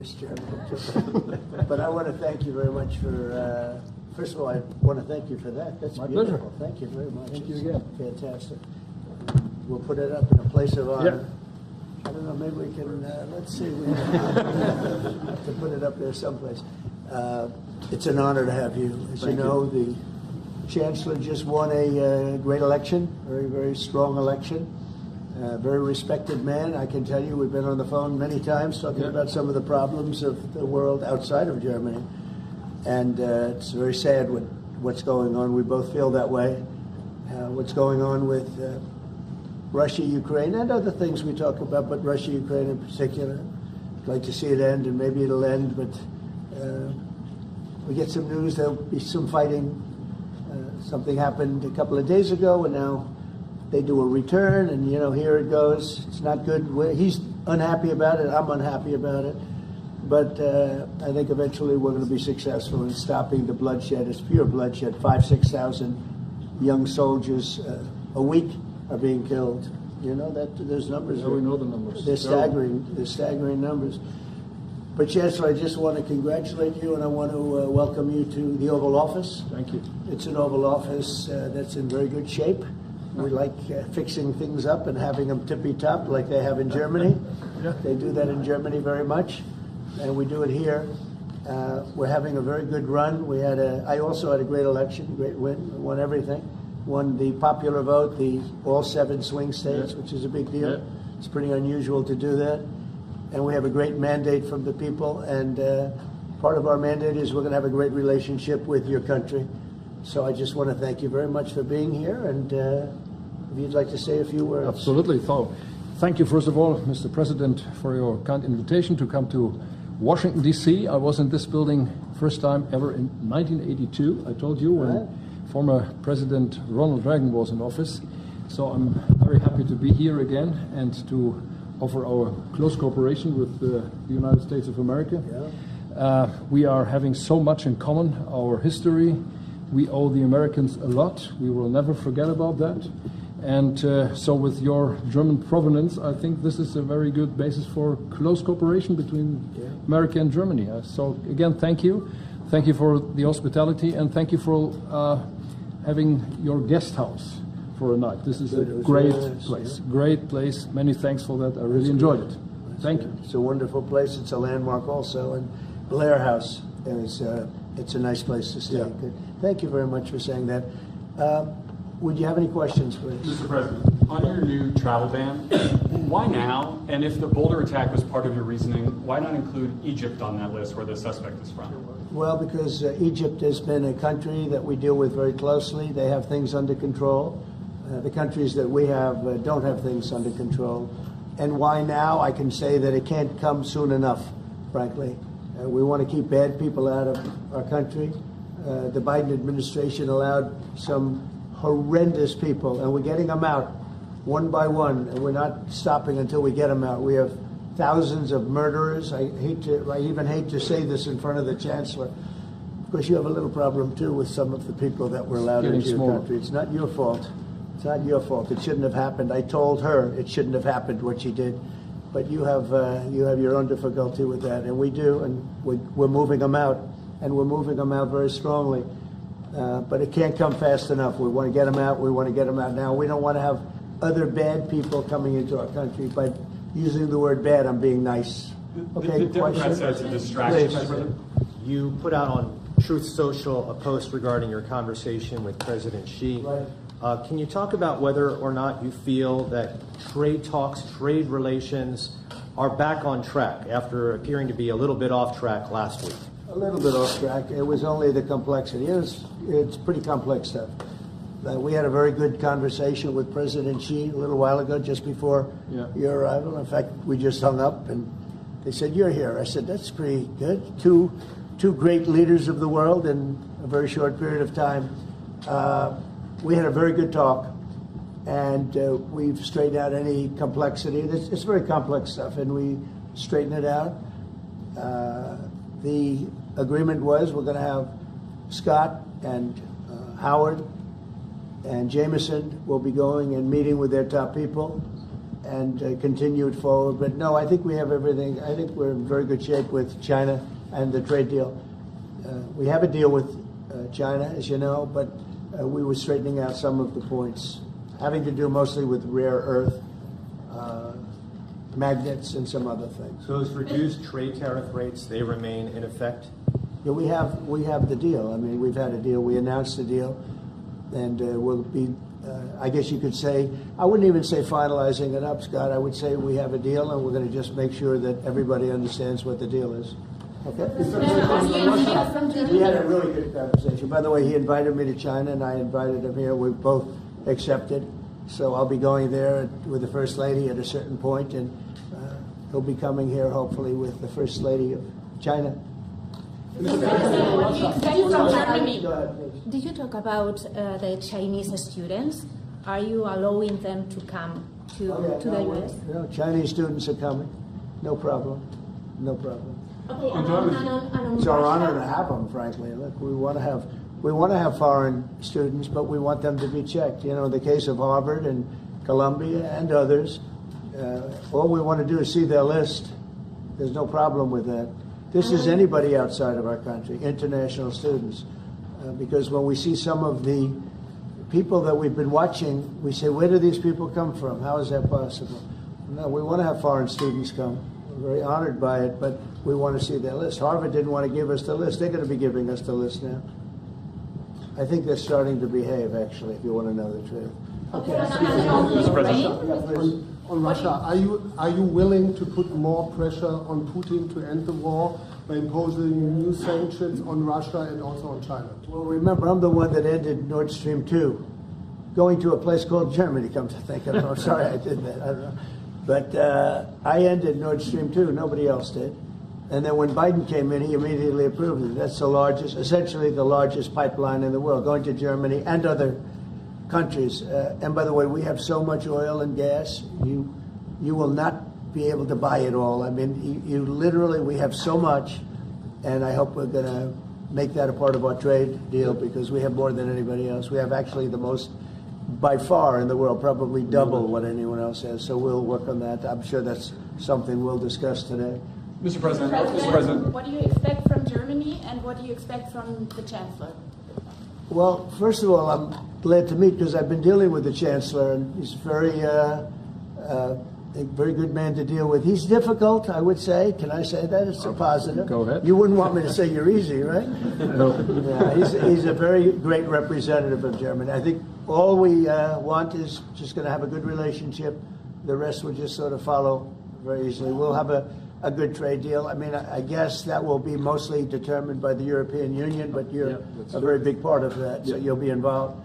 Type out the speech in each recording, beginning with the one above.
Mr. Chairman. But I want to thank you very much for, first of all, I want to thank you for that. That's My beautiful. pleasure. Thank you very much. Thank you It's again. Fantastic. We'll put it up in a place of honor. Yep. I don't know, maybe we can, let's see, we have to put it up there someplace. It's an honor to have you. As you know, the Chancellor just won a great election, very, very strong election. Very respected man. I can tell you, we've been on the phone many times talking about some of the problems of the world outside of Germany. And it's very sad what's going on. We both feel that way. What's going on with Russia, Ukraine, and other things we talk about, but Russia, Ukraine in particular. I'd like to see it end, and maybe it'll end, but we get some news there'll be some fighting. Something happened a couple of days ago, and now they do a return, and, you know, here it goes. It's not good. He's unhappy about it. I'm unhappy about it. But I think eventually we're going to be successful in stopping the bloodshed. It's pure bloodshed. 5,000-6,000 young soldiers a week are being killed. You know, that those numbers. Yeah, we know the numbers. They're staggering. They're staggering numbers. But Chancellor, I just want to congratulate you, and I want to welcome you to the Oval Office. Thank you. It's an Oval Office that's in very good shape. We like fixing things up and having them tippy-top like they have in Germany. Yeah. They do that in Germany very much, and we do it here. We're having a very good run. I also had a great election, great win, won everything. Won the popular vote, all 7 swing states, which is a big deal. Yeah. It's pretty unusual to do that. And we have a great mandate from the people, and part of our mandate is we're going to have a great relationship with your country. So I just want to thank you very much for being here, and if you'd like to say a few words. Absolutely. So, thank you, first of all, Mr. President, for your kind invitation to come to Washington, D.C. I was in this building first time ever in 1982, I told you, when former President Ronald Reagan was in office. So I'm very happy to be here again and to offer our close cooperation with the United States of America. Yeah. We are having so much in common, our history. We owe the Americans a lot. We will never forget about that. And so with your German provenance, I think this is a very good basis for close cooperation between America and Germany. So again, thank you. Thank you for the hospitality, and thank you for having your guest house for a night. This is a great place. Great place. Many thanks for that. I really enjoyed it. Thank you. It's a wonderful place. It's a landmark also. And Blair House is it's a nice place to stay. Yeah. Good. Thank you very much for saying that. Would you have any questions, please? Mr. President, on your new travel ban, why now? And if the Boulder attack was part of your reasoning, why not include Egypt on that list where the suspect is from? Well, because Egypt has been a country that we deal with very closely. They have things under control. The countries that we have don't have things under control. And why now? I can say that it can't come soon enough, frankly. We want to keep bad people out of our country. The Biden administration allowed some horrendous people, and we're getting them out one by one, and we're not stopping until we get them out. We have thousands of murderers. I even hate to say this in front of the Chancellor. Of course, you have a little problem, too, with some of the people that were allowed into your country. It's not your fault. It's not your fault. It shouldn't have happened. I told her it shouldn't have happened, what she did. But you have your own difficulty with that, and we do, and we're moving them out, and we're moving them out very strongly. But it can't come fast enough. We want to get them out. We want to get them out now. We don't want to have other bad people coming into our country. But using the word bad, I'm being nice. Okay, the Democrats say it's a distraction, Mr. President. You put out on Truth Social a post regarding your conversation with President Xi. Right. Can you talk about whether or not you feel that trade talks, trade relations are back on track after appearing to be a little bit off track last week? A little bit off track. It was only the complexity. It's pretty complex stuff. We had a very good conversation with President Xi a little while ago, just before your arrival. In fact, we just hung up, and they said, "You're here." I said, "That's pretty good." Two great leaders of the world in a very short period of time. We had a very good talk, and we've straightened out any complexity. It's very complex stuff, and we straightened it out. The agreement was we're going to have Scott and Howard and Jameson will be going and meeting with their top people. continue it forward. But no, I think we have everything. I think we're in very good shape with China and the trade deal. We have a deal with China, as you know, but we were straightening out some of the points, having to do mostly with rare earth, magnets, and some other things. So those reduced trade tariff rates, they remain in effect? Yeah, we have the deal. I mean, we've had a deal. We announced the deal, and we'll be, I guess you could say, I wouldn't even say finalizing it up, Scott. I would say we have a deal, and we're going to just make sure that everybody understands what the deal is. Okay? We had a really good conversation. By the way, he invited me to China, and I invited him here. We've both accepted. So I'll be going there with the First Lady at a certain point, and he'll be coming here, hopefully, with the First Lady of China. Did you talk about the Chinese students? Are you allowing them to come to the U.S.? No, Chinese students are coming. No problem. No problem. Okay, It's our honor to have them, frankly. Look, we want to have foreign students, but we want them to be checked. You know, in the case of Harvard and Columbia and others, all we want to do is see their list. There's no problem with that. This is anybody outside of our country, international students, because when we see some of the people that we've been watching, we say, where do these people come from? How is that possible? No, we want to have foreign students come. We're very honored by it, but we want to see their list. Harvard didn't want to give us the list. They're going to be giving us the list now. I think they're starting to behave, actually, if you want to know the truth. Okay. Mr. President. On Russia, are you willing to put more pressure on Putin to end the war by imposing new sanctions on Russia and also on China? Well, remember, I'm the one that ended Nord Stream 2, going to a place called Germany, come to think of it. I'm sorry I did that. I don't know. But I ended Nord Stream 2. Nobody else did. And then when Biden came in, he immediately approved it. That's the largest, essentially the largest pipeline in the world, going to Germany and other countries. And by the way, we have so much oil and gas, you will not be able to buy it all. I mean, you literally, we have so much, and I hope we're going to make that a part of our trade deal because we have more than anybody else. We have actually the most, by far in the world, probably double what anyone else has. So we'll work on that. I'm sure that's something we'll discuss today. Mr. President. What do you expect from Germany, and what do you expect from the Chancellor? Well, first of all, I'm glad to meet because I've been dealing with the Chancellor, and he's a very good man to deal with. He's difficult, I would say. Can I say that? It's a positive. Go ahead. You wouldn't want me to say you're easy, right? No. Yeah, he's a very great representative of Germany. I think all we want is just going to have a good relationship. The rest will just sort of follow very easily. We'll have a good trade deal. I mean, I guess that will be mostly determined by the European Union, but you're a very big part of that, so you'll be involved.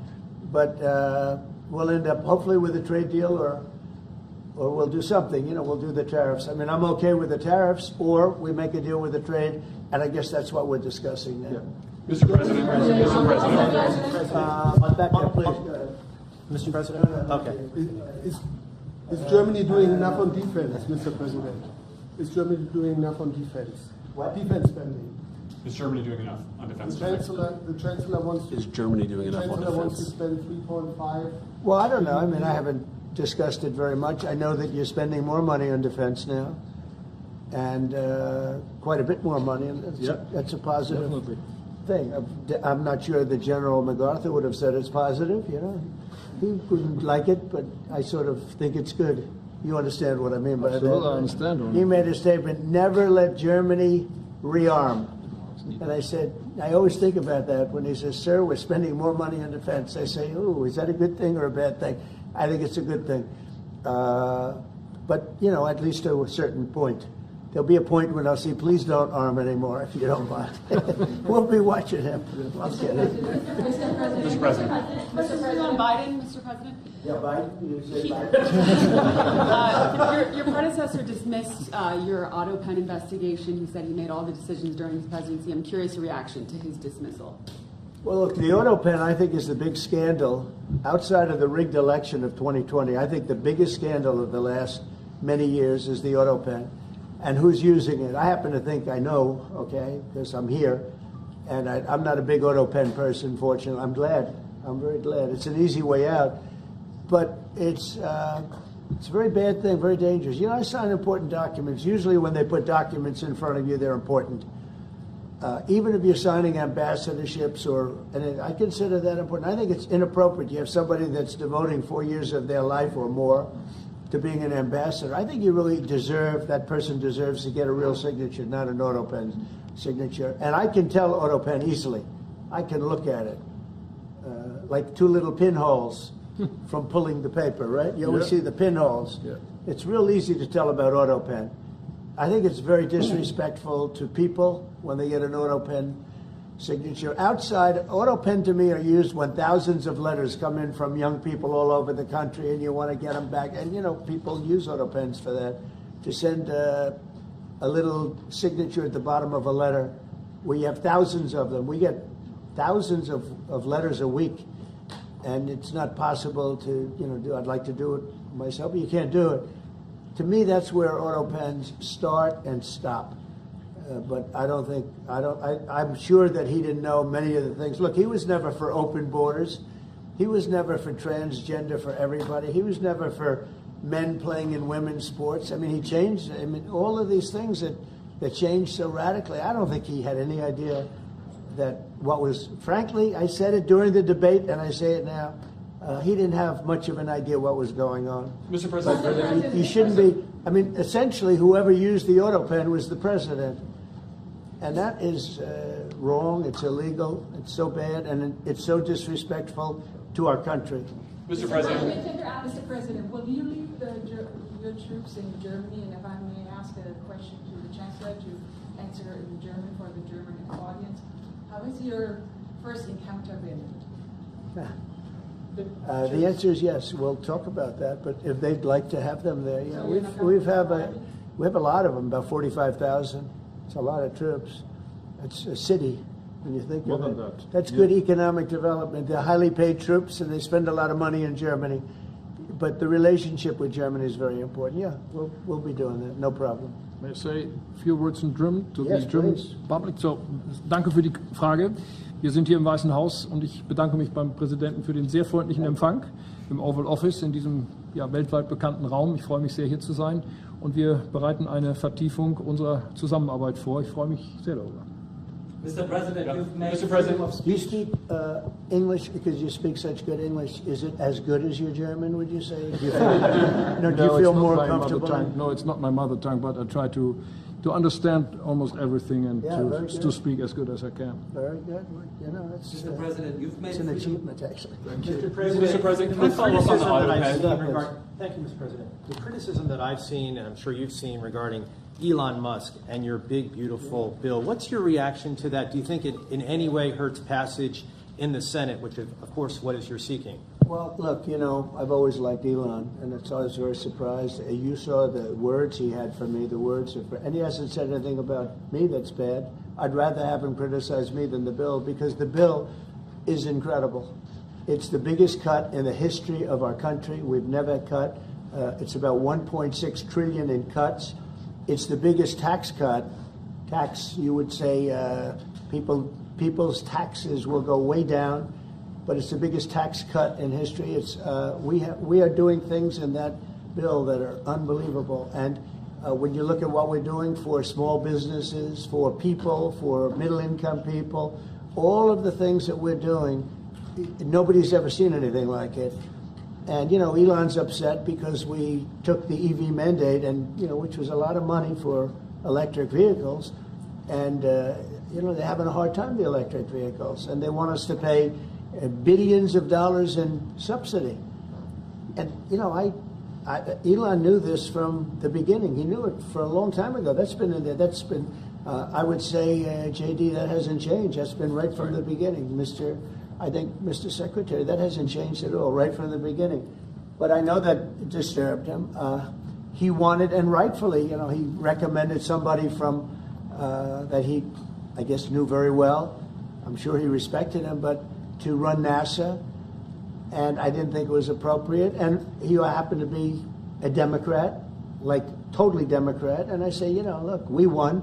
But we'll end up hopefully with a trade deal, or we'll do something. You know, we'll do the tariffs. I mean, I'm okay with the tariffs, or we make a deal with the trade, and I guess that's what we're discussing now. Mr. President. Mr. President. Back there, please. Go ahead. Mr. President? Okay. Is Germany doing enough on defense, Mr. President? Is Germany doing enough on defense? What? Defense spending. Is Germany doing enough on defense? The Chancellor wants to. Is Germany doing enough on Chancellor wants to defense? spend 3.5. Well, I don't know. I mean, I haven't discussed it very much. I know that you're spending more money on defense now, and quite a bit more money, and that's a positive thing. I'm not sure that General MacArthur would have said it's positive. You know, he wouldn't like it, but I sort of think it's good. You understand what I mean by that? Absolutely, I understand. He made a statement, never let Germany rearm. And I said, I always think about that when he says, sir, we're spending more money on defense. I say, ooh, is that a good thing or a bad thing? I think it's a good thing. But, you know, at least to a certain point. There'll be a point when I'll say, please don't arm anymore if you don't mind. We'll be watching him. I'm kidding. Mr. President. On Biden, Mr. President. Yeah, Biden? You say Biden? Your predecessor dismissed your auto pen investigation. He said he made all the decisions during his presidency. I'm curious your reaction to his dismissal. Well, look, the auto pen, I think, is the big scandal. Outside of the rigged election of 2020, I think the biggest scandal of the last many years is the auto pen. And who's using it? I happen to think I know, okay, because I'm here. And I'm not a big auto pen person, fortunately. I'm glad. I'm very glad. It's an easy way out. But it's It's a very bad thing, very dangerous. You know, I sign important documents. Usually when they put documents in front of you, they're important. Even if you're signing ambassadorships and I consider that important. I think it's inappropriate. You have somebody that's devoting 4 years of their life or more to being an ambassador. I think that person deserves to get a real signature, not an auto pen signature. And I can tell auto pen easily. I can look at it. Like two little pinholes from pulling the paper, right? You always see the pinholes. Yeah. It's real easy to tell about auto pen. I think it's very disrespectful to people when they get an auto pen signature. Outside, auto pen to me are used when thousands of letters come in from young people all over the country and you want to get them back. And, you know, people use auto pens for that, to send a little signature at the bottom of a letter. We have thousands of them. We get thousands of letters a week. And it's not possible to, do. I'd like to do it myself, but you can't do it. To me, that's where auto pens start and stop. But I'm sure that he didn't know many of the things. Look, he was never for open borders. He was never for transgender for everybody. He was never for men playing in women's sports. I mean, he changed. I mean, all of these things that changed so radically. I don't think he had any idea that frankly, I said it during the debate and I say it now, he didn't have much of an idea what was going on. Mr. President, he shouldn't be. I mean, essentially, whoever used the auto pen was the president. And that is wrong, it's illegal, it's so bad, and it's so disrespectful to our country. Mr. President. Mr. President, will you leave your troops in Germany? And if I may ask a question to the Chancellor to answer in German for the German audience. How has your first encounter been? The answer is yes. We'll talk about that. But if they'd like to have them there, we have a lot of them, about 45,000. It's a lot of troops. It's a city when you think of it. That's good economic development. They're highly paid troops, and they spend a lot of money in Germany. But the relationship with Germany is very important. Yeah, we'll be doing that. No problem. May I say a few words in German to the German public? So, danke für die Frage. Wir sind hier im Weißen Haus und ich bedanke mich beim Präsidenten für den sehr freundlichen Empfang im Oval Office in diesem weltweit bekannten Raum. Ich freue mich sehr, hier zu sein und wir bereiten eine Vertiefung unserer Zusammenarbeit vor. Ich freue mich sehr darüber. Mr. President, you've made Mr. President, you speak English because you speak such good English. Is it as good as your German, would you say? Do you feel more comfortable? No, it's not my mother tongue, but I try to understand almost everything and to speak as good as I can. Very good. That's Mr. President, you've made it's an achievement, actually. Mr. President, can I follow up on the auto pen? Thank you, Mr. President. The criticism that I've seen, and I'm sure you've seen, regarding Elon Musk and your big, beautiful bill, what's your reaction to that? Do you think it in any way hurts passage in the Senate, which, of course, what is you're seeking? Well, look, I've always liked Elon, and it's always very surprised. You saw the words he had for me, and he hasn't said anything about me that's bad. I'd rather have him criticize me than the bill, because the bill is incredible. It's the biggest cut in the history of our country. We've never cut. It's about 1.6 trillion in cuts. It's the biggest tax cut. You would say, people's taxes will go way down, but it's the biggest tax cut in history. It's we are doing things in that bill that are unbelievable. And when you look at what we're doing for small businesses, for people, for middle-income people, all of the things that we're doing, nobody's ever seen anything like it. And, Elon's upset because we took the EV mandate, and, which was a lot of money for electric vehicles. And, they're having a hard time, the electric vehicles. And they want us to pay billions of dollars in subsidy. And, Elon knew this from the beginning. He knew it for a long time ago. That's been in there. That's been, I would say, JD, that hasn't changed. That's been right from the beginning, Mr. Secretary, that hasn't changed at all, right from the beginning. But I know that disturbed him. He wanted, and rightfully, he recommended somebody from that he, I guess, knew very well. I'm sure he respected him, but to run NASA, and I didn't think it was appropriate. And he happened to be a Democrat, like totally Democrat. And I say, look, we won.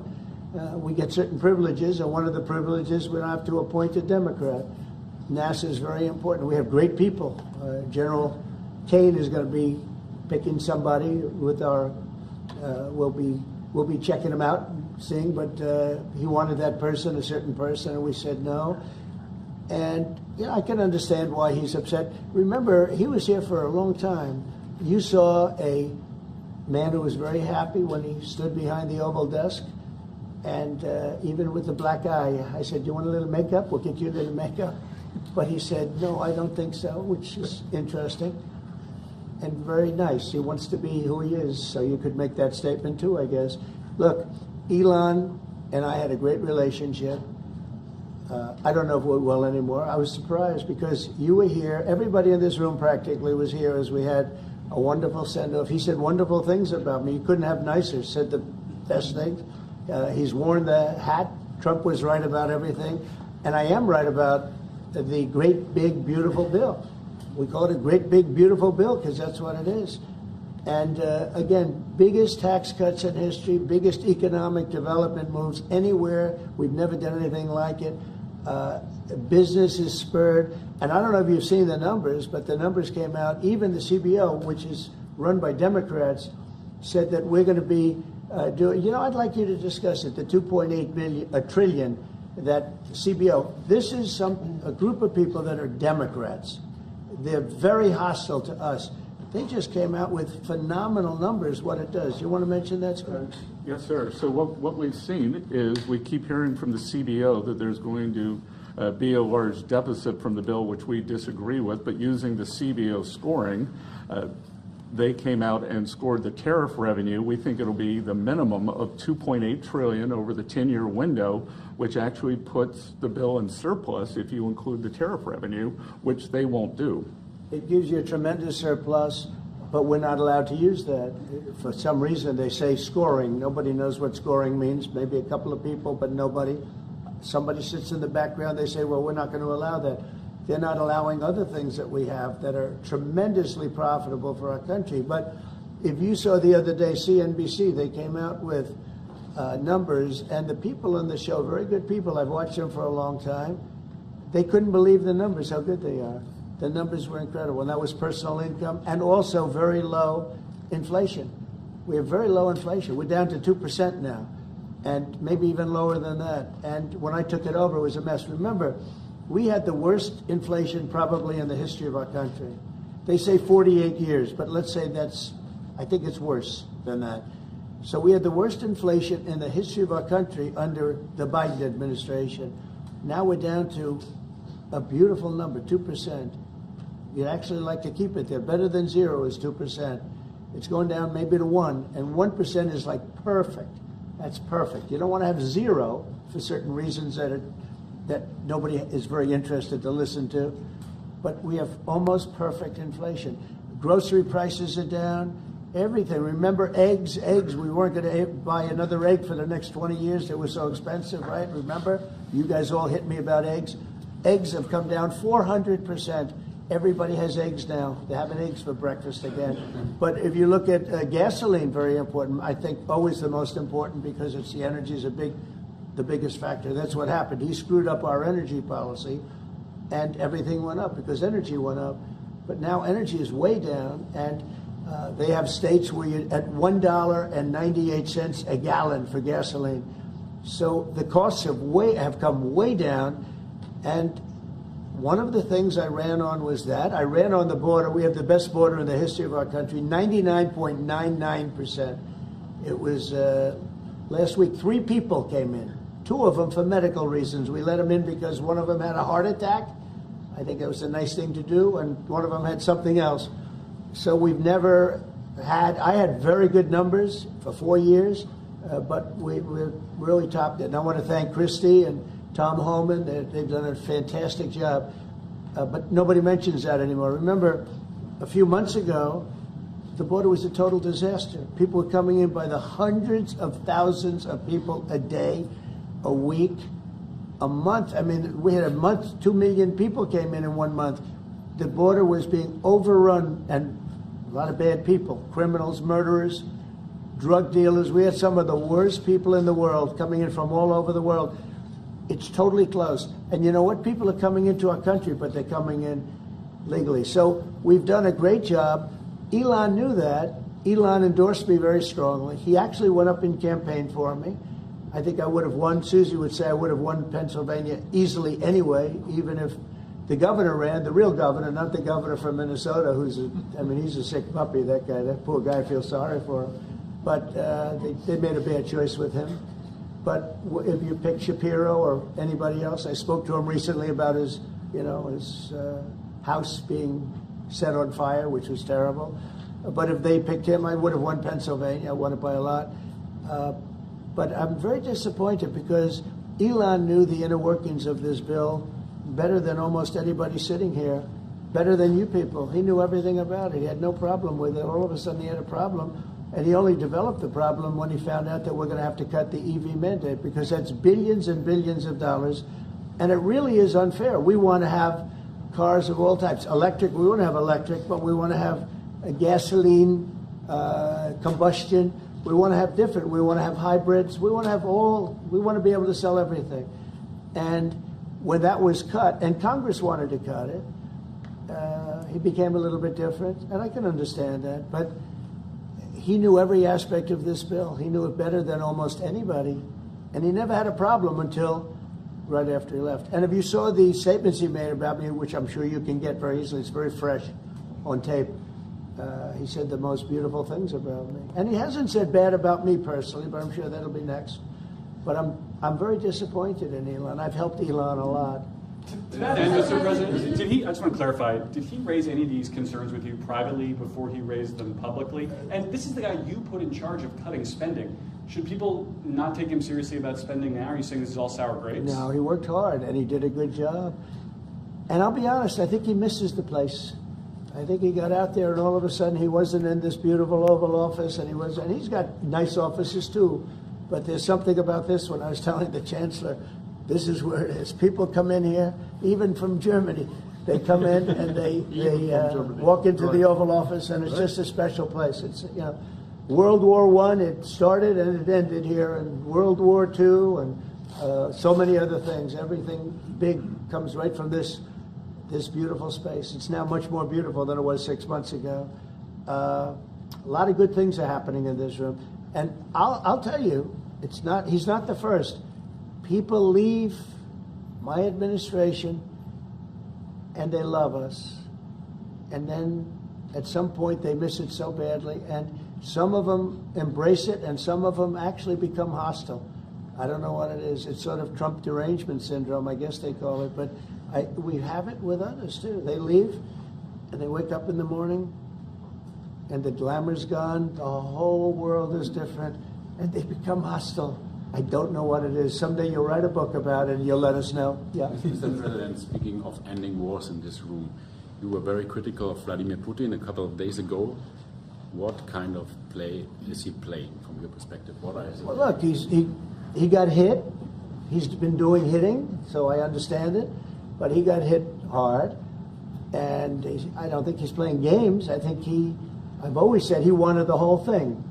We get certain privileges, and one of the privileges, we don't have to appoint a Democrat. NASA is very important. We have great people. General Kane is going to be picking somebody with our, we'll be checking them out, seeing, but he wanted that person, a certain person, and we said no. And I can understand why he's upset. Remember, he was here for a long time. You saw a man who was very happy when he stood behind the Oval desk, and even with the black eye, I said, "You want a little makeup? We'll get you a little makeup." But he said, "No, I don't think so," which is interesting and very nice. He wants to be who he is, so you could make that statement too, I guess. Look, Elon and I had a great relationship. I don't know if we will anymore. I was surprised because you were here. Everybody in this room practically was here as we had a wonderful send-off. He said wonderful things about me. You couldn't have nicer. Said the best things. He's worn the hat. Trump was right about everything. And I am right about the great, big, beautiful bill. We call it a great, big, beautiful bill because that's what it is. And again, biggest tax cuts in history, biggest economic development moves anywhere. We've never done anything like it. Business is spurred. And I don't know if you've seen the numbers, but the numbers came out. Even the CBO, which is run by Democrats, said that we're going to be doing, I'd like you to discuss it, the 2.8 trillion, that CBO. This is a group of people that are Democrats. They're very hostile to us. They just came out with phenomenal numbers, what it does. You want to mention that, Scott? Yes, sir. So what we've seen is we keep hearing from the CBO that there's going to be a large deficit from the bill, which we disagree with, but using the CBO scoring, they came out and scored the tariff revenue. We think it'll be the minimum of $2.8 trillion over the 10-year window, which actually puts the bill in surplus if you include the tariff revenue, which they won't do. It gives you a tremendous surplus, but we're not allowed to use that. For some reason, they say scoring. Nobody knows what scoring means. Maybe a couple of people, but nobody. Somebody sits in the background. They say, well, we're not going to allow that. They're not allowing other things that we have that are tremendously profitable for our country. But if you saw the other day, CNBC, they came out with numbers, and the people on the show, very good people, I've watched them for a long time, they couldn't believe the numbers, how good they are. The numbers were incredible, and that was personal income and also very low inflation. We have very low inflation. We're down to 2% now, and maybe even lower than that. And when I took it over, it was a mess. Remember, we had the worst inflation probably in the history of our country. They say 48 years, but let's say I think it's worse than that. So we had the worst inflation in the history of our country under the Biden administration. Now we're down to a beautiful number, 2%. You'd actually like to keep it there. Better than zero is 2%. It's going down maybe to 1%, and 1% is like perfect. That's perfect. You don't want to have zero for certain reasons that nobody is very interested to listen to. But we have almost perfect inflation. Grocery prices are down. Everything. Remember eggs? Eggs. We weren't going to buy another egg for the next 20 years. They were so expensive, right? Remember? You guys all hit me about eggs. Eggs have come down 400%. Everybody has eggs now. They're having eggs for breakfast again. But if you look at gasoline, very important. I think always the most important because it's the energy is the biggest factor. That's what happened. He screwed up our energy policy, and everything went up because energy went up. But now energy is way down, and they have states where you're at $1.98 a gallon for gasoline. So the costs have come way down, and one of the things I ran on was that. I ran on the border. We have the best border in the history of our country, 99.99%. It was last week, 3 people came in, 2 of them for medical reasons. We let them in because one of them had a heart attack. I think that was a nice thing to do, and one of them had something else. So we've never I had very good numbers for 4 years, but we really topped it. And I want to thank Christie and Tom Homan. They've done a fantastic job. But nobody mentions that anymore. Remember, a few months ago, the border was a total disaster. People were coming in by the hundreds of thousands of people a day, a week, a month. I mean, we had a month, 2 million people came in 1 month. The border was being overrun, and a lot of bad people, criminals, murderers, drug dealers. We had some of the worst people in the world coming in from all over the world. It's totally closed. And you know what? People are coming into our country, but they're coming in legally. So we've done a great job. Elon knew that. Elon endorsed me very strongly. He actually went up and campaigned for me. I think I would have won. Susie would say I would have won Pennsylvania easily anyway, even if the governor ran, the real governor, not the governor from Minnesota, he's a sick puppy, that guy. That poor guy, I feel sorry for him. But they made a bad choice with him. But if you pick Shapiro or anybody else, I spoke to him recently about his house being set on fire, which was terrible. But if they picked him, I would have won Pennsylvania. I won it by a lot. But I'm very disappointed because Elon knew the inner workings of this bill better than almost anybody sitting here, better than you people. He knew everything about it. He had no problem with it. All of a sudden he had a problem. And he only developed the problem when he found out that we're going to have to cut the EV mandate, because that's billions and billions of dollars. And it really is unfair. We want to have cars of all types. Electric, we want to have electric, but we want to have a gasoline, combustion. We want to have different. We want to have hybrids. We want to have we want to be able to sell everything. And when that was cut, and Congress wanted to cut it, he became a little bit different. And I can understand that. But he knew every aspect of this bill. He knew it better than almost anybody. And he never had a problem until right after he left. And if you saw the statements he made about me, which I'm sure you can get very easily, it's very fresh on tape. He said the most beautiful things about me. And he hasn't said bad about me personally, but I'm sure that'll be next. But I'm very disappointed in Elon. I've helped Elon a lot. And Mr. President, I just want to clarify, did he raise any of these concerns with you privately before he raised them publicly? And this is the guy you put in charge of cutting spending. Should people not take him seriously about spending now? Are you saying this is all sour grapes? No, he worked hard and he did a good job. And I'll be honest, I think he misses the place. I think he got out there and all of a sudden he wasn't in this beautiful Oval Office, and he's got nice offices too. But there's something about this one. I was telling the Chancellor, this is where it is. People come in here, even from Germany. They come in and they walk into the Oval Office, and it's just a special place. It's World War I, it started and it ended here, and World War II, and so many other things. Everything big comes right from this beautiful space. It's now much more beautiful than it was 6 months ago. A lot of good things are happening in this room, and I'll tell you, he's not the first. People leave my administration and they love us, and then at some point they miss it so badly, and some of them embrace it and some of them actually become hostile. I don't know what it is. It's sort of Trump derangement syndrome, I guess they call it, but we have it with others too. They leave and they wake up in the morning and the glamour's gone, the whole world is different, and they become hostile. I don't know what it is. Someday you'll write a book about it and you'll let us know. Yeah. Mr. President, speaking of ending wars in this room, you were very critical of Vladimir Putin a couple of days ago. What kind of play is he playing from your perspective? What are his... Well, look, he got hit. He's been doing hitting, so I understand it. But he got hit hard, and I don't think he's playing games. I think I've always said he wanted the whole thing.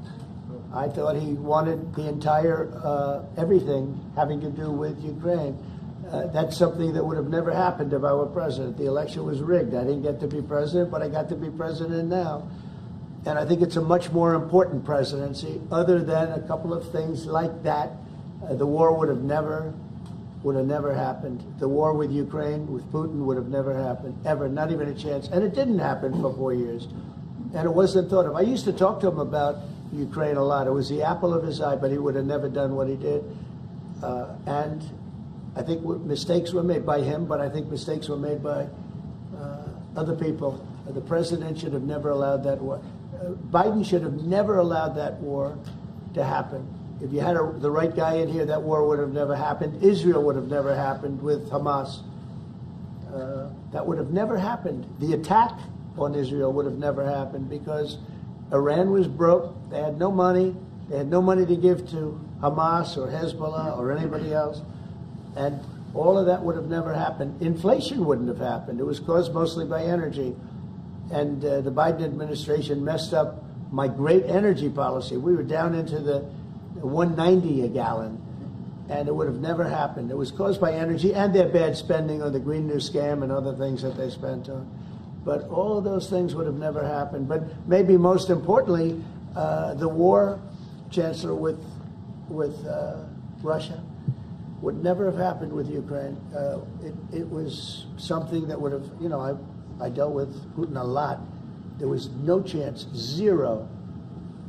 I thought he wanted the entire, everything having to do with Ukraine. That's something that would have never happened if I were president. The election was rigged. I didn't get to be president, but I got to be president now. And I think it's a much more important presidency. Other than a couple of things like that, the war would have never happened. The war with Ukraine, with Putin, would have never happened, ever, not even a chance. And it didn't happen for 4 years. And it wasn't thought of. I used to talk to him about Ukraine a lot. It was the apple of his eye, but he would have never done what he did. And I think mistakes were made by him, but I think mistakes were made by other people. The president should have never allowed that war. Biden should have never allowed that war to happen. If you had the right guy in here, that war would have never happened. Israel would have never happened with Hamas. That would have never happened. The attack on Israel would have never happened because Iran was broke. They had no money. They had no money to give to Hamas or Hezbollah or anybody else. And all of that would have never happened. Inflation wouldn't have happened. It was caused mostly by energy. And the Biden administration messed up my great energy policy. We were down into the $1.90 a gallon, and it would have never happened. It was caused by energy and their bad spending on the Green New Scam and other things that they spent on. But all of those things would have never happened. But maybe most importantly, the war, Chancellor, with Russia would never have happened with Ukraine. It was something that would have, you know, I dealt with Putin a lot. There was no chance, zero.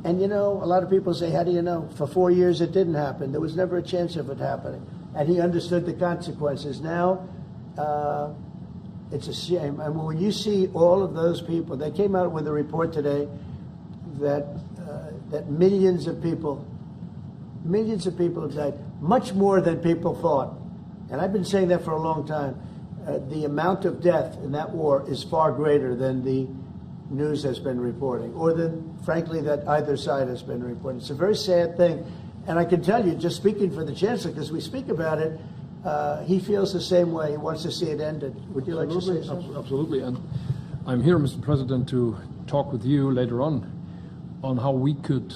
And you know, a lot of people say, how do you know? For 4 years it didn't happen. There was never a chance of it happening. And he understood the consequences. Now, it's a shame. And when you see all of those people, they came out with a report today that millions of people have died, much more than people thought. And I've been saying that for a long time. The amount of death in that war is far greater than the news has been reporting, or than, frankly, that either side has been reporting. It's a very sad thing. And I can tell you, just speaking for the Chancellor, because we speak about it, he feels the same way. He wants to see it ended. Would you like to say something? Absolutely. And I'm here, Mr. President, to talk with you later on how we could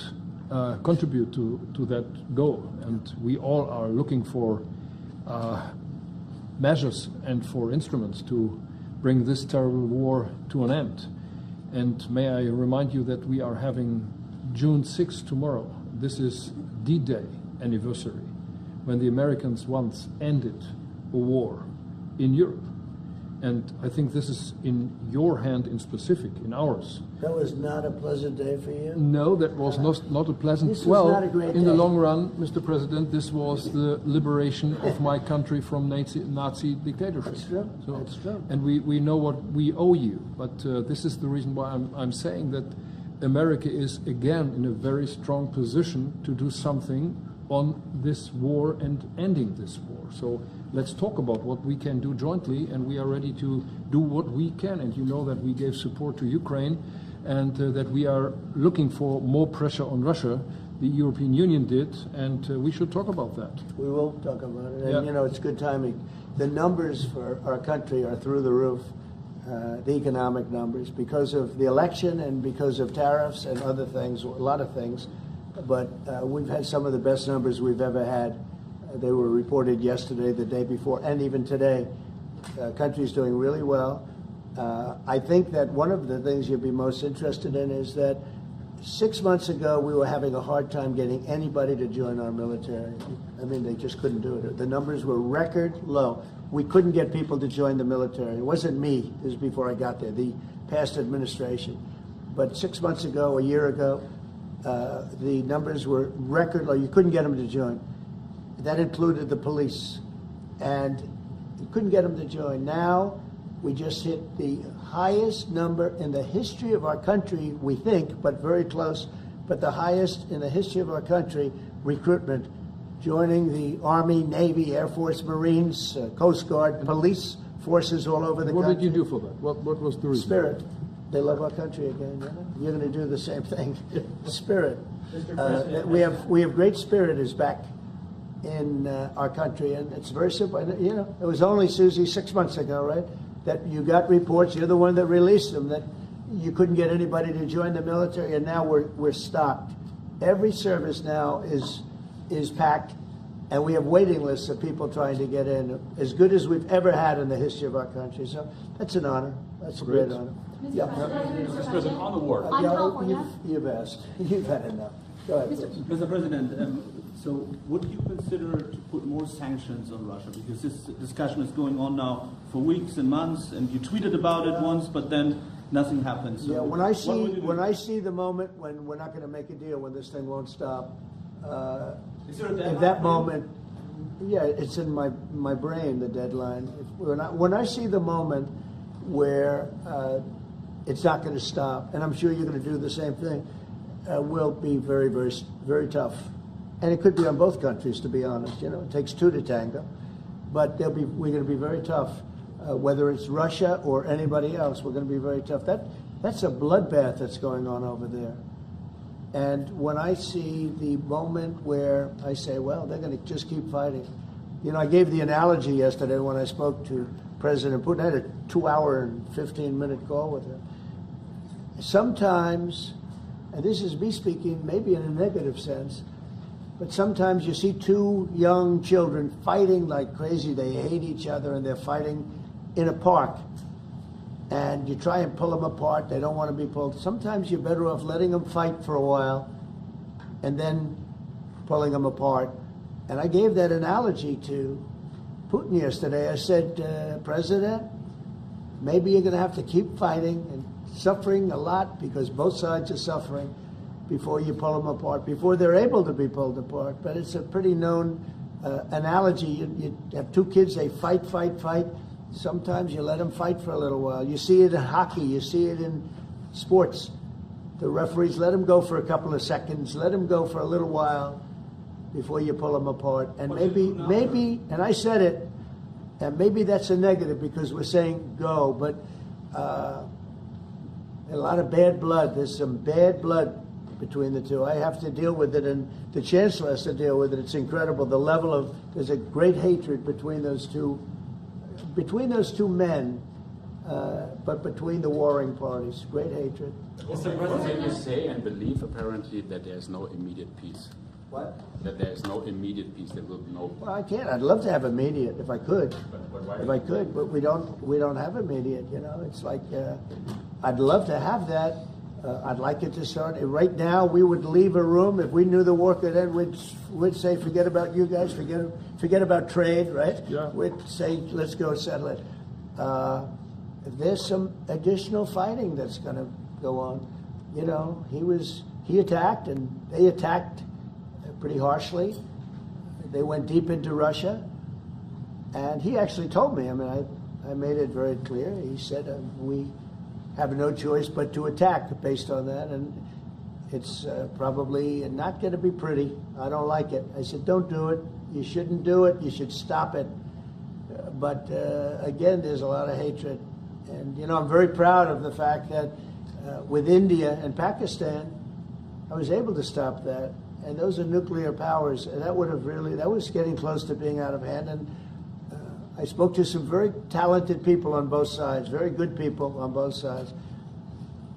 contribute to that goal. And we all are looking for measures and for instruments to bring this terrible war to an end. And may I remind you that we are having June 6th tomorrow. This is D-Day anniversary, when the Americans once ended a war in Europe. And I think this is in your hand in specific, in ours. That was not a pleasant day for you? No, that was not a pleasant... This was not a great in the day. long run, Mr. President, this was the liberation of my country from Nazi dictatorship. That's true. That's true. And we know what we owe you. But this is the reason why I'm saying that America is, again, in a very strong position to do something on this war and ending this war. So let's talk about what we can do jointly, and we are ready to do what we can. And you know that we gave support to Ukraine, and that we are looking for more pressure on Russia. The European Union did, and we should talk about that. We will talk about it. And, Yeah. you know, it's good timing. The numbers for our country are through the roof, the economic numbers, because of the election and because of tariffs and other things, a lot of things. But we've had some of the best numbers we've ever had. They were reported yesterday, the day before, and even today. Country's doing really well. I think that one of the things you'd be most interested in is that 6 months ago, we were having a hard time getting anybody to join our military. I mean, they just couldn't do it. The numbers were record low. We couldn't get people to join the military. It wasn't me. This was before I got there, the past administration. But 6 months ago, a year ago, the numbers were record low. You couldn't get them to join. That included the police. And you couldn't get them to join. Now, we just hit the highest number in the history of our country, we think, but very close, but the highest in the history of our country, recruitment, joining the Army, Navy, Air Force, Marines, Coast Guard, police forces all over the country. What did you do for that? What was the reason? Spirit. They love our country again. You know? You're going to do the same thing. Spirit. We have great spirit is back in our country, and it's very simple. You know, it was only, Susie, 6 months ago, right, that you got reports. You're the one that released them, that you couldn't get anybody to join the military, and now we're stocked. Every service now is packed, and we have waiting lists of people trying to get in, as good as we've ever had in the history of our country. So that's an honor. That's a great honor. Yeah. Mr. President, on the war. You've asked. You've had enough. Go ahead. Mr. President, so would you consider to put more sanctions on Russia? Because this discussion is going on now for weeks and months, and you tweeted about it once, but then nothing happens. So yeah, when I see the moment when we're not going to make a deal, when this thing won't stop, at that moment, yeah, it's in my brain, the deadline. When I see the moment where it's not going to stop, and I'm sure you're going to do the same thing, will be very, very, very tough. And it could be on both countries, to be honest. You know, it takes two to tango. But we're going to be very tough. Whether it's Russia or anybody else, we're going to be very tough. That's a bloodbath that's going on over there. And when I see the moment where I say, well, they're going to just keep fighting. You know, I gave the analogy yesterday when I spoke to President Putin. I had a 2-hour and 15-minute call with him. Sometimes, and this is me speaking maybe in a negative sense, but sometimes you see two young children fighting like crazy. They hate each other, and they're fighting in a park. and you try and pull them apart. They don't want to be pulled. Sometimes you're better off letting them fight for a while and then pulling them apart. And I gave that analogy to Putin yesterday. I said, President, maybe you're going to have to keep fighting and suffering a lot, because both sides are suffering, before you pull them apart, before they're able to be pulled apart. But it's a pretty known analogy. You have two kids, they fight. Sometimes you let them fight for a little while. You see it in hockey, you see it in sports. The referees let them go for a couple of seconds, let them go for a little while before you pull them apart. And maybe, and I said it, and maybe that's a negative because we're saying go, but a lot of bad blood. There's some bad blood between the two. I have to deal with it, and the Chancellor has to deal with it. It's incredible. The level of, there's a great hatred between those two men, but between the warring parties. Great hatred. You say and believe apparently that there is no immediate peace. What? That there is no immediate peace. There will be no. Well, I can't. I'd love to have immediate if I could. But why? If I could, but we don't have immediate. You know, it's like I'd love to have that. I'd like it to start right now. We would leave a room if we knew the war could end. We'd say, forget about you guys. Forget about trade. Right? Yeah. We'd say, let's go settle it. There's some additional fighting that's going to go on. You know, he attacked and they attacked pretty harshly. They went deep into Russia, and he actually told me. I mean, I made it very clear. He said we have no choice but to attack based on that, and it's probably not going to be pretty. I don't like it. I said, don't do it. You shouldn't do it. You should stop it. But again, there's a lot of hatred, and you know, I'm very proud of the fact that with India and Pakistan, I was able to stop that. And those are nuclear powers, and that was getting close to being out of hand. And I spoke to some very talented people on both sides, very good people on both sides.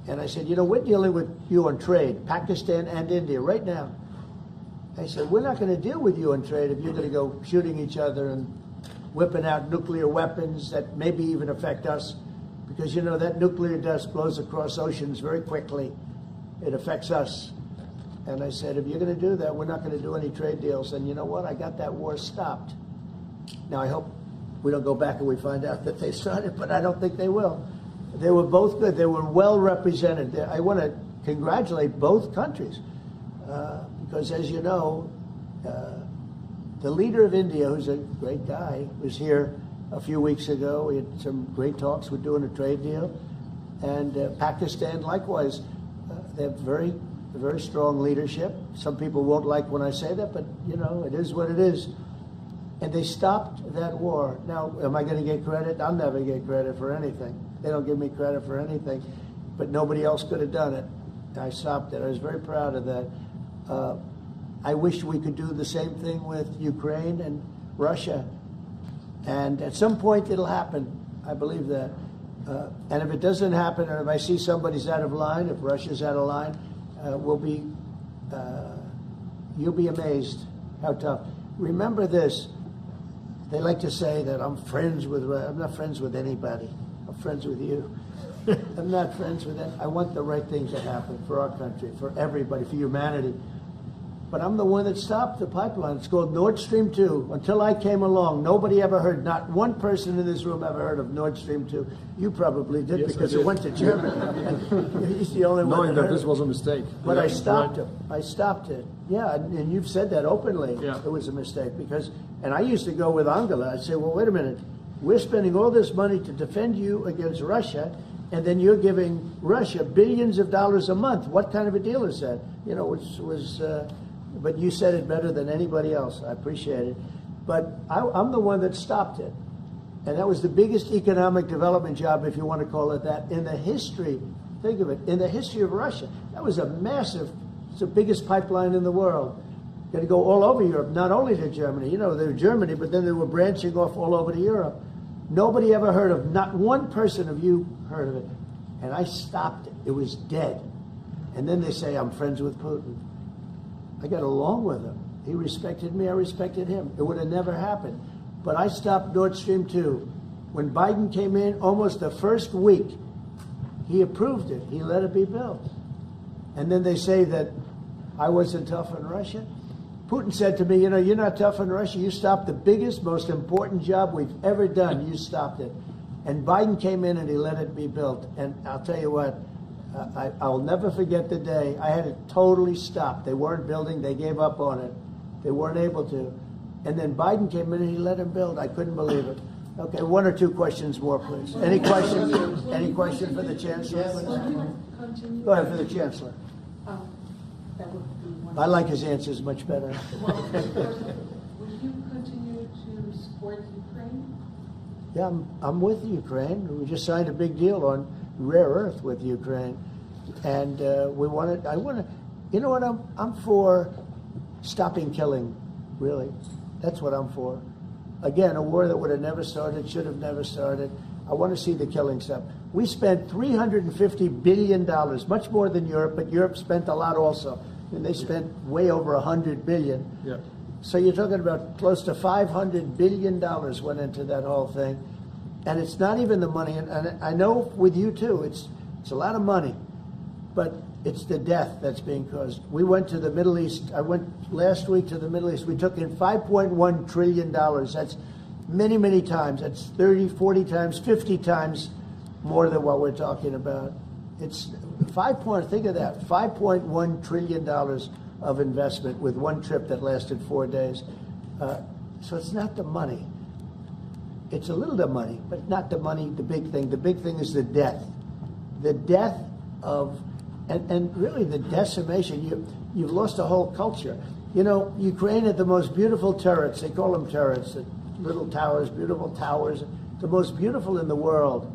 And I said, you know, we're dealing with you on trade, Pakistan and India right now. I said, we're not going to deal with you on trade if you're going to go shooting each other and whipping out nuclear weapons that maybe even affect us. Because, you know, that nuclear dust blows across oceans very quickly. It affects us. And I said, if you're going to do that, we're not going to do any trade deals. And you know what? I got that war stopped. Now, I hope we don't go back and we find out that they started, but I don't think they will. They were both good. They were well represented. I want to congratulate both countries because, as you know, the leader of India, who's a great guy, was here a few weeks ago. We had some great talks. We're doing a trade deal. And Pakistan, likewise, they have very strong leadership. Some people won't like when I say that, but, you know, it is what it is. And they stopped that war. Now, am I going to get credit? I'll never get credit for anything. They don't give me credit for anything. But nobody else could have done it. I stopped it. I was very proud of that. I wish we could do the same thing with Ukraine and Russia. And at some point it'll happen. I believe that. And if it doesn't happen, or if I see somebody's out of line, if Russia's out of line, you'll be amazed how tough. Remember this. They like to say that I'm not friends with anybody. I'm friends with you. I'm not friends with them. I want the right thing to happen for our country, for everybody, for humanity. But I'm the one that stopped the pipeline. It's called Nord Stream 2. Until I came along, nobody ever heard, not one person in this room ever heard of Nord Stream 2. You probably did, yes, because it went to Germany. He's the only one knowing that this was a mistake. But I stopped him. I stopped it. Yeah, and you've said that openly. Yeah. It was a mistake because, and I used to go with Angela. I'd say, well, wait a minute. We're spending all this money to defend you against Russia, and then you're giving Russia billions of dollars a month. What kind of a deal is that? You know, which was. But you said it better than anybody else. I appreciate it. But I'm the one that stopped it. And that was the biggest economic development job, if you want to call it that, in the history, think of it, in the history of Russia. That was a massive, it's the biggest pipeline in the world. Going to go all over Europe, not only to Germany. You know, they were Germany, but then they were branching off all over to Europe. Nobody ever heard of, not one person of you heard of it. And I stopped it. It was dead. And then they say, I'm friends with Putin. I got along with him. He respected me, I respected him. It would have never happened. But I stopped Nord Stream 2. When Biden came in, almost the first week, he approved it. He let it be built. And then they say that I wasn't tough on Russia. Putin said to me, you know, you're not tough on Russia. You stopped the biggest, most important job we've ever done. You stopped it. And Biden came in and he let it be built. And I'll tell you what, I'll never forget the day I had it totally stopped. They weren't building. They gave up on it. They weren't able to. And then Biden came in and he let him build. I couldn't believe it. Okay, one or two questions more, please. Any questions? Any question for the Chancellor? Go ahead, for the Chancellor. That would be one. I like his answers much better. Will you continue to support Ukraine? Yeah, I'm with Ukraine. We just signed a big deal on rare earth with Ukraine, and we want to. I want to. You know what? I'm for stopping killing. Really, that's what I'm for. Again, a war that would have never started, should have never started. I want to see the killing stop. We spent $350 billion, much more than Europe, but Europe spent a lot also. And they spent way over $100 billion. Yeah. So you're talking about close to $500 billion went into that whole thing. And it's not even the money, and I know with you too, it's a lot of money, but it's the death that's being caused. We went to the Middle East. I went last week to the Middle East. We took in $5.1 trillion. That's many, many times. That's 30, 40 times, 50 times more than what we're talking about. It's think of that, $5.1 trillion of investment with one trip that lasted 4 days. So it's not the money. It's a little bit of money, but not the money, the big thing. The big thing is the death. The death of, and really the decimation. You've lost a whole culture. You know, Ukraine had the most beautiful turrets. They call them turrets, the little towers, beautiful towers, the most beautiful in the world.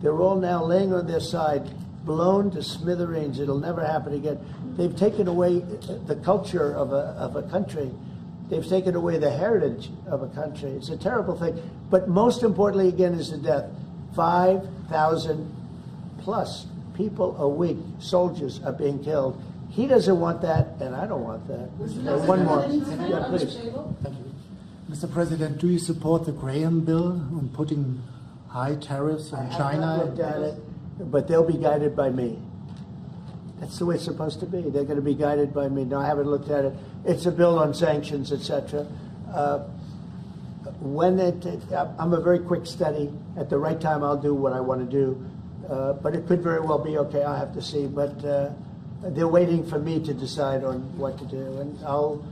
They're all now laying on their side, blown to smithereens. It'll never happen again. They've taken away the culture of a country. They've taken away the heritage of a country. It's a terrible thing. But most importantly, again, is the death. 5,000 plus people a week, soldiers, are being killed. He doesn't want that, and I don't want that. One more. Yeah, please. Thank you. Mr. President, do you support the Graham bill on putting high tariffs on China? I haven't looked at it, but they'll be guided by me. That's the way it's supposed to be. They're going to be guided by me. No, I haven't looked at it. It's a bill on sanctions, etc. I'm a very quick study. At the right time, I'll do what I want to do. But it could very well be okay. I'll have to see. But they're waiting for me to decide on what to do, and I'll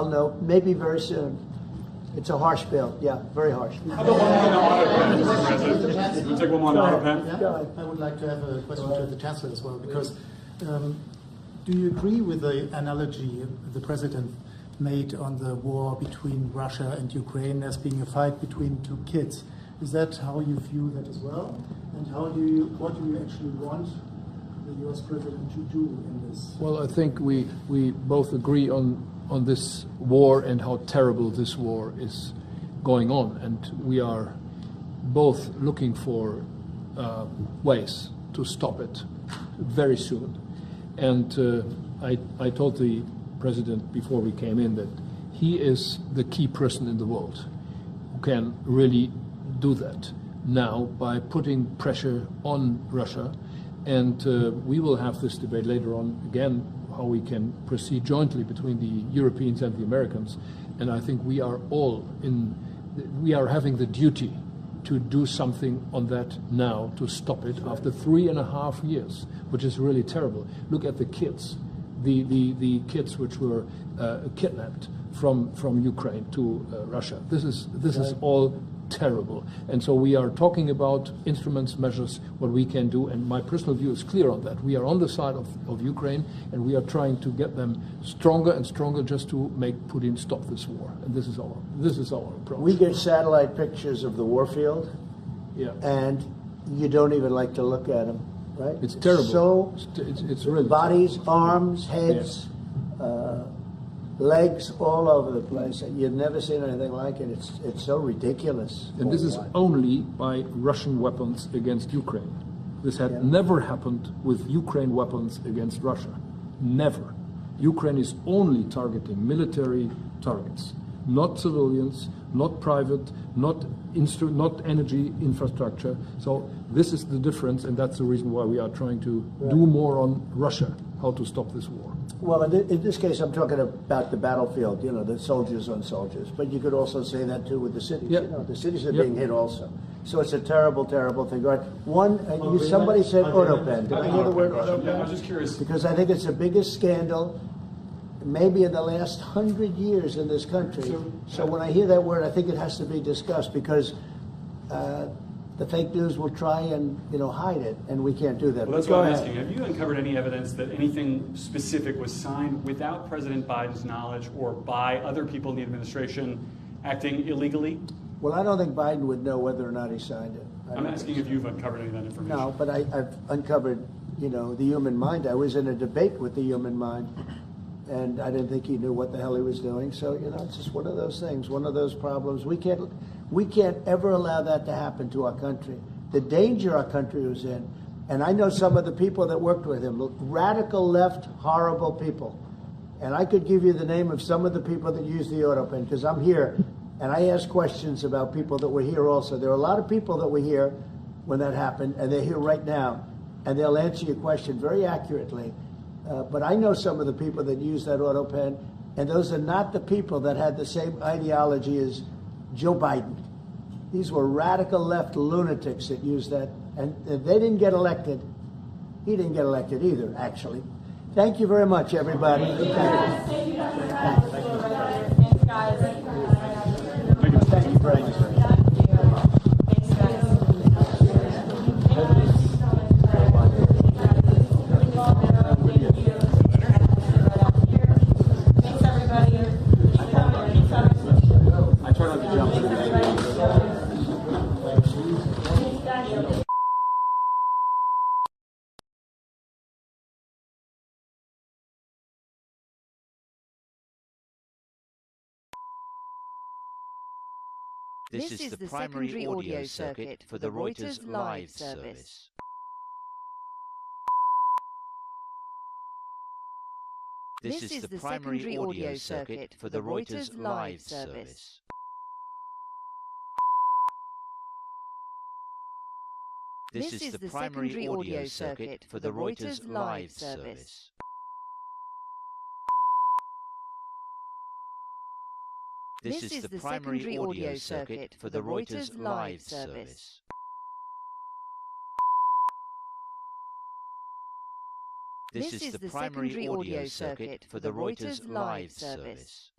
know maybe very soon. It's a harsh bill. Yeah, very harsh. How about one more on the auto pen, Mr. President? We'll take one more on the auto pen. Yeah, I would like to have a question to the Chancellor as well, because do you agree with the analogy the President made on the war between Russia and Ukraine as being a fight between two kids? Is that how you view that as well? And what do you actually want the US President to do in this? Well, I think we both agree on this war and how terrible this war is going on. And we are both looking for ways to stop it very soon. And I told the President before we came in that he is the key person in the world who can really do that now by putting pressure on Russia. And we will have this debate later on again, how we can proceed jointly between the Europeans and the Americans. And I think we are having the duty to do something on that now to stop it after 3.5 years, which is really terrible. Look at the kids, the kids which were kidnapped from Ukraine to Russia. This is all terrible. And so we are talking about instruments, measures, what we can do, and my personal view is clear on that. We are on the side of Ukraine, and we are trying to get them stronger and stronger just to make Putin stop this war. And this is our approach. We get satellite pictures of the warfield, yeah, and you don't even like to look at them, right? It's terrible. So it's really bodies, terrible. arms, heads, legs all over the place. You've never seen anything like it. It's so ridiculous. And this is only by Russian weapons against Ukraine. This had never happened with Ukraine weapons against Russia. Never. Ukraine is only targeting military targets, not civilians, not private, not energy infrastructure. So this is the difference, and that's the reason why we are trying to do more on Russia, how to stop this war. Well, in this case, I'm talking about the battlefield, you know, the soldiers on soldiers. But you could also say that too with the cities. Yep. You know, the cities are Yep. being hit also. So it's a terrible, terrible thing. Right? One, somebody said autopen. Did I hear the word autopen? I was just curious. Because I think it's the biggest scandal maybe in the last 100 years in this country. So when I hear that word, I think it has to be discussed because the fake news will try and hide it, and we can't do that. Well, that's Go what I'm ahead. asking. Have you uncovered any evidence that anything specific was signed without President Biden's knowledge or by other people in the administration acting illegally? Well, I don't think Biden would know whether or not he signed it. I'm asking if you've uncovered any of that information. No, but I've uncovered, the human mind. I was in a debate with the human mind, and I didn't think he knew what the hell he was doing. So, it's just one of those things, one of those problems. We can't ever allow that to happen to our country. The danger our country was in, and I know some of the people that worked with him, radical left, horrible people. And I could give you the name of some of the people that used the autopen, because I'm here, and I ask questions about people that were here also. There are a lot of people that were here when that happened, and they're here right now, and they'll answer your question very accurately. But I know some of the people that use that autopen, and those are not the people that had the same ideology as Joe Biden. These were radical left lunatics that used that, and they didn't get elected. He didn't get elected either, actually. Thank you very much, everybody. Thank you guys. Thanks, guys. Thank you very much. Thanks, guys. Thanks, everybody. I try not to jump in. This is the primary audio circuit for the Reuters live service. This is the primary audio circuit for the Reuters live service. This is the primary audio circuit for the Reuters live service. This is the primary audio circuit for the Reuters live service. This is the primary audio circuit for the Reuters live service.